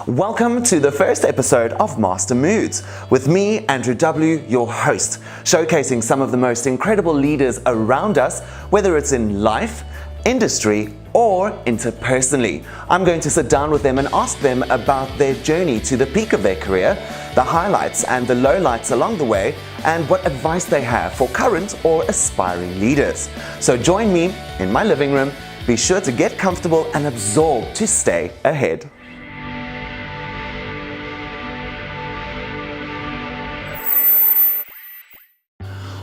Welcome to the first episode of Master Moods, with me, Andrew W., your host, showcasing some of the most incredible leaders around us, whether it's in life, industry, or interpersonally. I'm going to sit down with them and ask them about their journey to the peak of their career, the highlights and the lowlights along the way, and what advice they have for current or aspiring leaders. So join me in my living room. Be sure to get comfortable and absorb to stay ahead.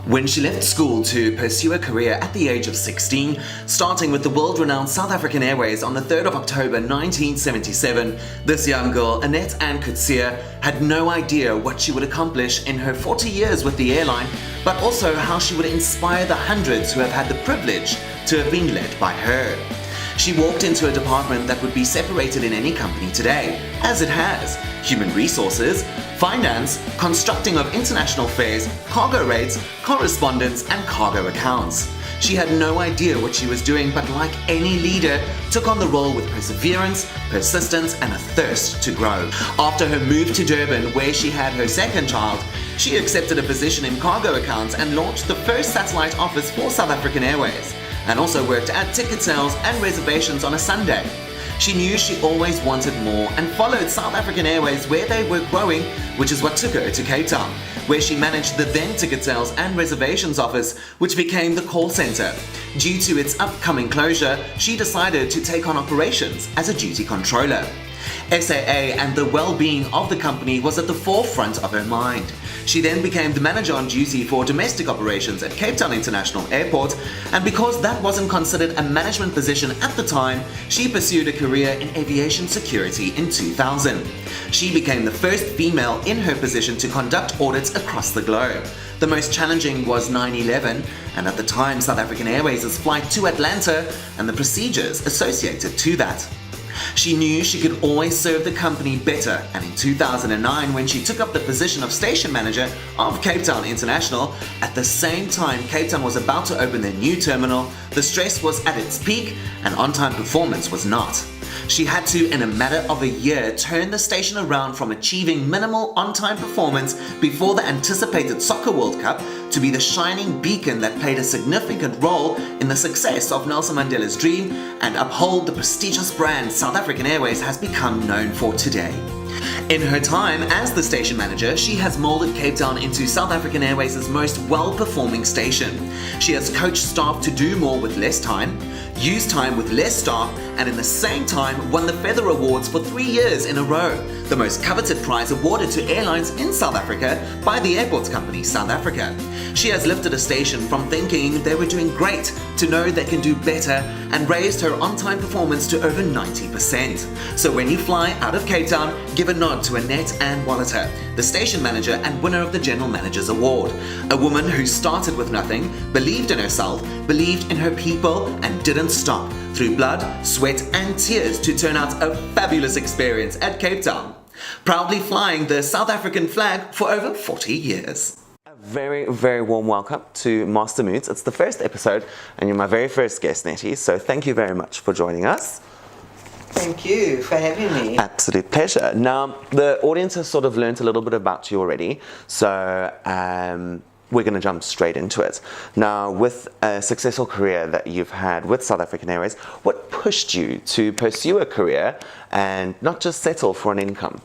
When she left school to pursue a career at the age of 16, starting with the world-renowned South African Airways on the 3rd of October 1977, this young girl, Annette Wolhuter, had no idea what she would accomplish in her 40 years with the airline, but also how she would inspire the hundreds who have had the privilege to have been led by her. She walked into a department that would be separated in any company today, as it has: human resources, finance, constructing of international fares, cargo rates, correspondence, and cargo accounts. She had no idea what she was doing, but like any leader, took on the role with perseverance, persistence, and a thirst to grow. After her move to Durban, where she had her second child, she accepted a position in cargo accounts and launched the first satellite office for South African Airways, and also worked at ticket sales and reservations on a Sunday. She knew she always wanted more and followed South African Airways where they were growing, which is what took her to Cape Town, where she managed the then ticket sales and reservations office, which became the call center. Due to its upcoming closure, she decided to take on operations as a duty controller. SAA and the well-being of the company was at the forefront of her mind. She then became the manager on duty for domestic operations at Cape Town International Airport, and because that wasn't considered a management position at the time, she pursued a career in aviation security in 2000. She became the first female in her position to conduct audits across the globe. The most challenging was 9/11, and at the time South African Airways' flight to Atlanta and the procedures associated to that. She knew she could always serve the company better, and in 2009, when she took up the position of station manager of Cape Town International, at the same time Cape Town was about to open their new terminal, the stress was at its peak and on-time performance was not. She had to, in a matter of a year, turn the station around from achieving minimal on-time performance before the anticipated Soccer World Cup to be the shining beacon that played a significant role in the success of Nelson Mandela's dream and uphold the prestigious brand South African Airways has become known for today. In her time as the station manager, she has molded Cape Town into South African Airways' most well-performing station. She has coached staff to do more with less time, use time with less staff, and in the same time won the Feather Awards for 3 years in a row, the most coveted prize awarded to airlines in South Africa by the airports company South Africa. She has lifted a station from thinking they were doing great to know they can do better, and raised her on-time performance to over 90%. So when you fly out of Cape Town, give a nod to Annette Wolhuter, the station manager and winner of the General Manager's Award. A woman who started with nothing, believed in herself, believed in her people, and didn't stop, through blood, sweat, and tears, to turn out a fabulous experience at Cape Town, proudly flying the South African flag for over 40 years. A very, very warm welcome to Master Moods. It's the first episode, and you're my very first guest, Nettie, so thank you very much for joining us. Thank you for having me. Absolute pleasure. Now, the audience has sort of learnt a little bit about you already, so we're going to jump straight into it. Now, with a successful career that you've had with South African Airways, what pushed you to pursue a career and not just settle for an income?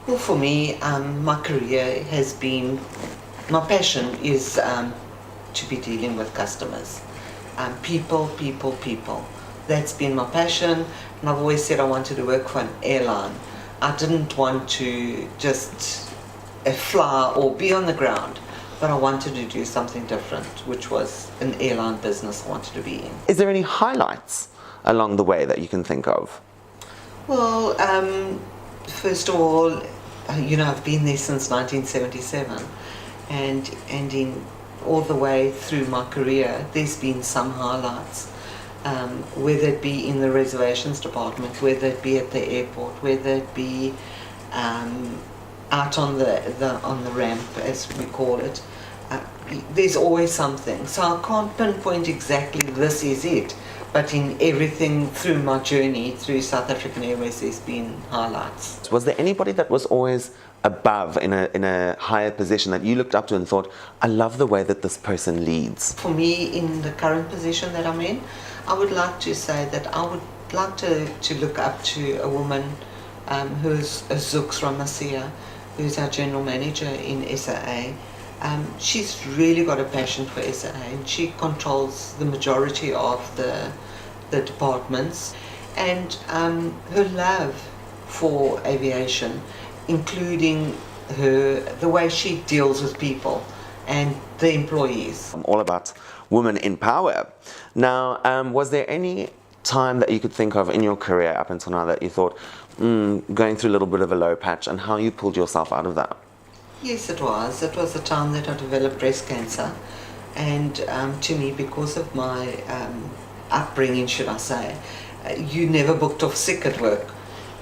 Well, for me, my career has been, my passion is to be dealing with customers. People. That's been my passion, and I've always said I wanted to work for an airline. I didn't want to just fly or be on the ground, but I wanted to do something different, which was an airline business I wanted to be in. Is there any highlights along the way that you can think of? Well, first of all, I've been there since 1977, and in all the way through my career, there's been some highlights. Whether it be in the reservations department, whether it be at the airport, whether it be out on the ramp, as we call it, there's always something. So I can't pinpoint exactly this is it, But in everything through my journey through South African Airways, there's been highlights. Was there anybody that was always above in a higher position that you looked up to and thought, I love the way that this person leads? For me, in the current position that I'm in, I would like to say that I would like to look up to a woman who's Zux Ramasia, who's our general manager in SAA. She's really got a passion for SAA, and she controls the majority of the departments, and her love for aviation, including the way she deals with people and the employees. I'm all about women in power. Now, was there any time that you could think of in your career up until now that you thought, going through a little bit of a low patch, and how you pulled yourself out of that? Yes, it was. It was the time that I developed breast cancer, and to me, because of my upbringing, should I say, you never booked off sick at work.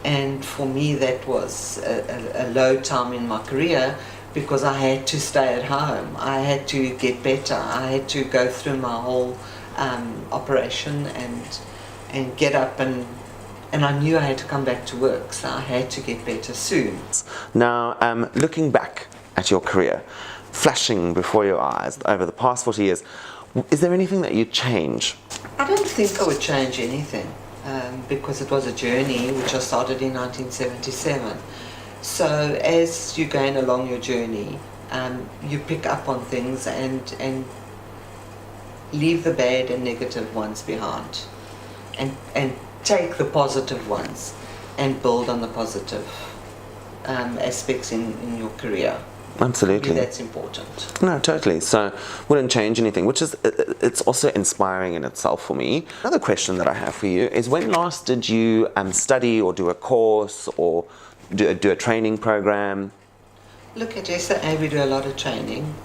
And for me, that was a low time in my career, because I had to stay at home. I had to get better. I had to go through my whole operation and get up, and I knew I had to come back to work, so I had to get better soon. Now, looking back at your career, flashing before your eyes over the past 40 years, is there anything that you'd change? I don't think I would change anything, because it was a journey which I started in 1977. So as you're going along your journey, you pick up on things and leave the bad and negative ones behind, and take the positive ones and build on the positive aspects in your career. Absolutely. Maybe that's important. No, totally. So wouldn't change anything, which is, it's also inspiring in itself for me. Another question that I have for you is, when last did you study or do a course or do a training program? Look, at SAA we do a lot of training.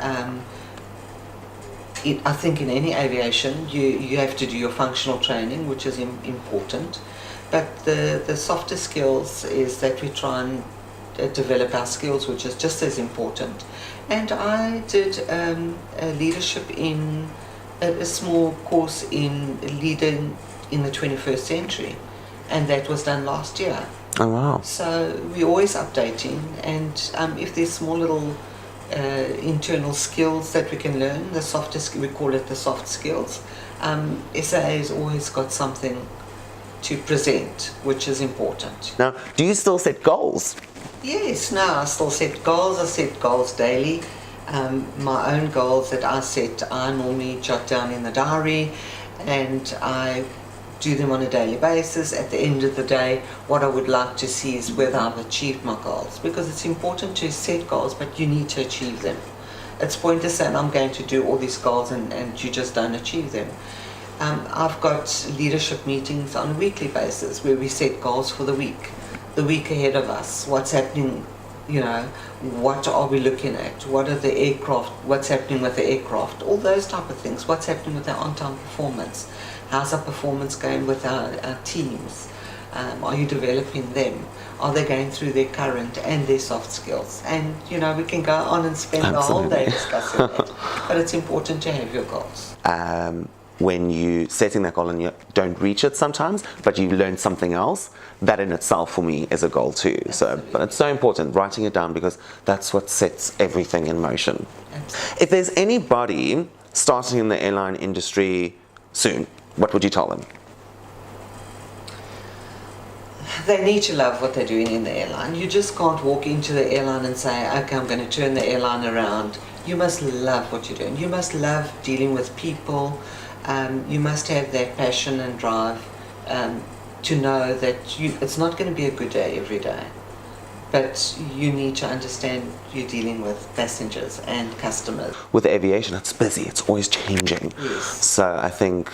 I think in any aviation you have to do your functional training, which is important. But the softer skills is that we try and develop our skills, which is just as important. And I did a leadership in a small course in leading in the 21st century, and that was done last year. Oh wow. So we're always updating, and if there's small little internal skills that we can learn, the softer we call it the soft skills, SAA has always got something to present, which is important. Now, do you still set goals? Yes, no, I still set goals. I set goals daily. My own goals that I set, I normally jot down in the diary, and I do them on a daily basis. At the end of the day, what I would like to see is whether I've achieved my goals, because it's important to set goals, but you need to achieve them. It's pointless saying I'm going to do all these goals and you just don't achieve them. I've got leadership meetings on a weekly basis where we set goals for the week ahead of us, what's happening, what are we looking at, what are the aircraft, what's happening with the aircraft, all those type of things, what's happening with our on-time performance, how's our performance going with our teams, are you developing them, are they going through their current and their soft skills, and we can go on and spend the whole day discussing that, but it's important to have your goals. When you setting that goal and you don't reach it sometimes, but you learn something else, that in itself for me is a goal too. So, but it's so important writing it down, because that's what sets everything in motion. Absolutely. If there's anybody starting in the airline industry soon, what would you tell them? They need to love what they're doing in the airline. You just can't walk into the airline and say, okay, I'm going to turn the airline around. You must love what you're doing. You must love dealing with people. You must have that passion and drive to know that it's not going to be a good day every day, but you need to understand you're dealing with passengers and customers. With aviation, it's busy, it's always changing. Yes. So I think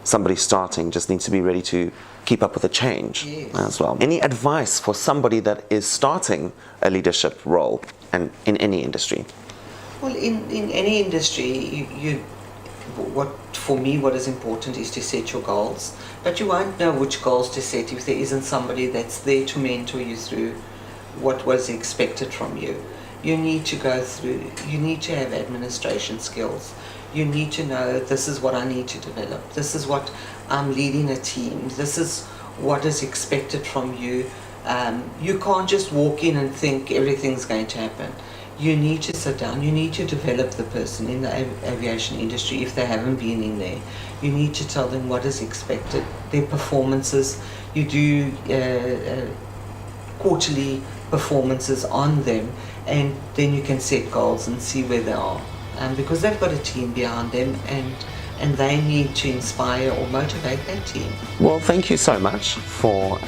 somebody starting just needs to be ready to keep up with the change. Yes. As well. Any advice for somebody that is starting a leadership role and in any industry? Well, in any industry, what is important is to set your goals, but you won't know which goals to set if there isn't somebody that's there to mentor you through what was expected from you. You need to go through, you need to have administration skills. You need to know, this is what I need to develop. This is what I'm leading a team. This is what is expected from you. You can't just walk in and think everything's going to happen. You need to sit down. You need to develop the person in the aviation industry if they haven't been in there. You need to tell them what is expected, their performances. You do quarterly performances on them, and then you can set goals and see where they are. Because they've got a team behind them, and they need to inspire or motivate that team. Well, thank you so much for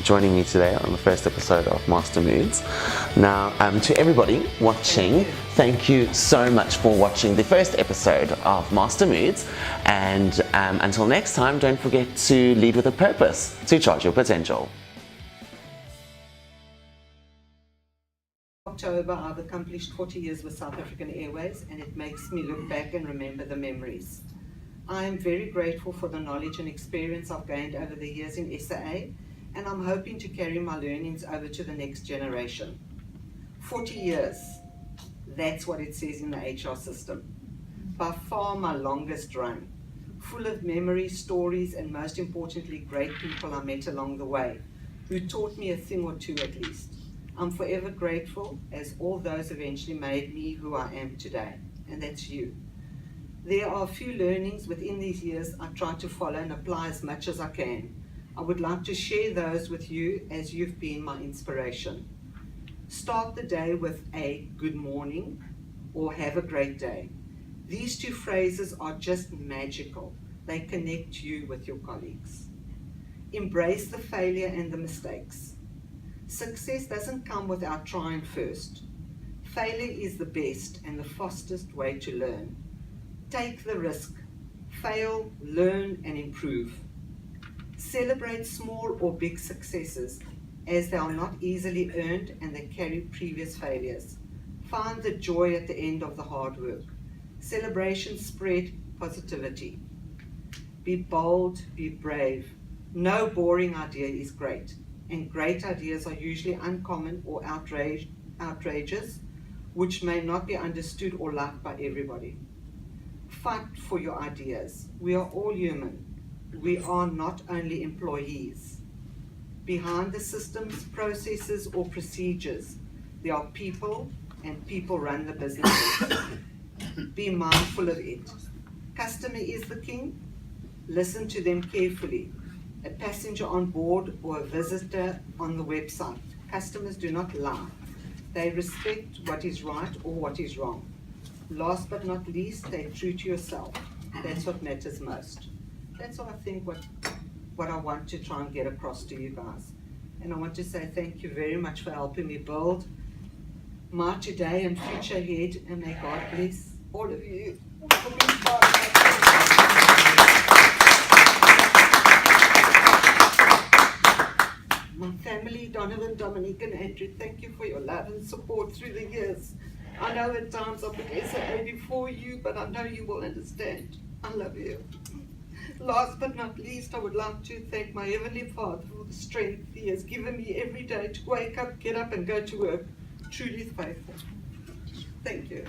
joining me today on the first episode of Master Moods. Now, to everybody watching, thank you so much for watching the first episode of Master Moods. And until next time, don't forget to lead with a purpose to charge your potential. October, I've accomplished 40 years with South African Airways, and it makes me look back and remember the memories. I am very grateful for the knowledge and experience I've gained over the years in SAA, and I'm hoping to carry my learnings over to the next generation. 40 years, that's what it says in the HR system. By far my longest run, full of memories, stories, and most importantly, great people I met along the way, who taught me a thing or two at least. I'm forever grateful, as all those eventually made me who I am today, and that's you. There are a few learnings within these years I try to follow and apply as much as I can. I would like to share those with you, as you've been my inspiration. Start the day with a good morning or have a great day. These two phrases are just magical. They connect you with your colleagues. Embrace the failure and the mistakes. Success doesn't come without trying first. Failure is the best and the fastest way to learn. Take the risk. Fail, learn, and improve. Celebrate small or big successes, as they are not easily earned and they carry previous failures. Find the joy at the end of the hard work. Celebrations spread positivity. Be bold, be brave. No boring idea is great, and great ideas are usually uncommon or outrageous, which may not be understood or liked by everybody. Fight for your ideas. We are all human. We are not only employees. Behind the systems, processes, or procedures, there are people, and people run the businesses. Be mindful of it. Customer is the king. Listen to them carefully. A passenger on board or a visitor on the website. Customers do not lie. They respect what is right or what is wrong. Last but not least, stay true to yourself. That's what matters most. That's what I think what I want to try and get across to you guys. And I want to say thank you very much for helping me build my today and future ahead, and may God bless all of you for being part of my family, Donovan, Dominique, and Andrew. Thank you for your love and support through the years. I know at times I put SAA before you, but I know you will understand. I love you. Last but not least, I would like to thank my Heavenly Father for the strength He has given me every day to wake up, get up, and go to work. Truly faithful. Thank you.